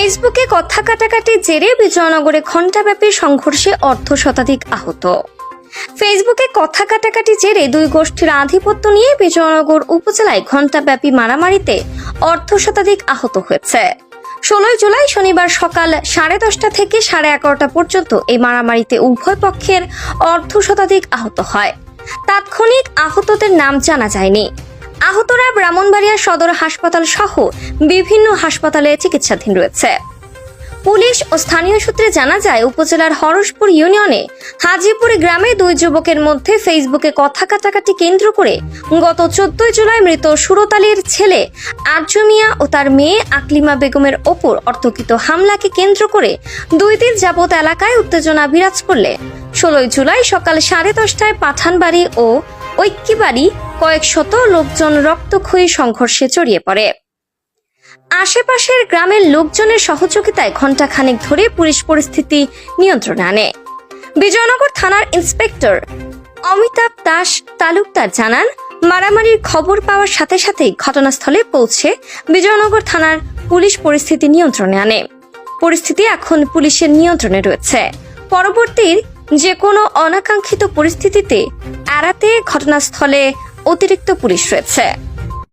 ফেসবুকে কথা কাটাকাটির জেরে বিজয়নগরে ঘণ্টাব্যাপী সংঘর্ষে অর্ধশতাধিক আহত। ফেসবুকে কথা কাটাকাটির জেরে দুই গোষ্ঠীর আধিপত্য নিয়ে বিজয়নগর উপজেলায় ঘণ্টাব্যাপী মারামারিতে অর্ধশতাধিক আহত হয়েছে। 16 জুলাই শনিবার সকাল 10:30 থেকে 11:30 পর্যন্ত এই মারামারিতে উভয় পক্ষের অর্ধশতাধিক আহত হয়। তাৎক্ষণিক আহতদের নাম জানা যায়নি। আহতরা ব্রাহ্মণবাড়িয়া সদর হাসপাতাল সহ বিভিন্ন হাসপাতালে চিকিৎসাধীন রয়েছে। পুলিশ ও স্থানীয় সূত্রে জানা যায়, উপজেলার হরসপুর ইউনিয়নে হাজিপুর গ্রামে দুই যুবকের মধ্যে ফেসবুকে কথা কাটাকাটি কেন্দ্র করে গত 14 জুলাই মৃত সুরত আলীর ছেলে আরজু মিয়া ও তার মেয়ে আকলিমা বেগমের ওপর অতর্কিত হামলাকে কেন্দ্র করে 2 দিন যাবৎ এলাকায় উত্তেজনা বিরাজ করলে 16 জুলাই সকাল 10:30টায় পাঠানবাড়ি ও ঐক্যবাড়ি কয়েক শত লোকজন রক্তক্ষয়ী সংঘর্ষে জড়িয়ে পড়ে। আশেপাশের গ্রামের লোকজনের সহযোগিতায় ঘণ্টাখানেক ধরে পুলিশ পরিস্থিতি নিয়ন্ত্রণে আনে। বিজয়নগর থানার ইন্সপেক্টর অমিতাভ দাস তালুকদার জানান, মারামারির খবর পাওয়ার সাথে সাথেই ঘটনাস্থলে পৌঁছে বিজয়নগর থানার পুলিশ পরিস্থিতি নিয়ন্ত্রণে আনে। পরিস্থিতি এখন পুলিশের নিয়ন্ত্রণে রয়েছে। পরবর্তী যে কোনো অনাকাঙ্ক্ষিত পরিস্থিতিতে এড়াতে ঘটনাস্থলে অতিরিক্ত পুলিশ রয়েছে।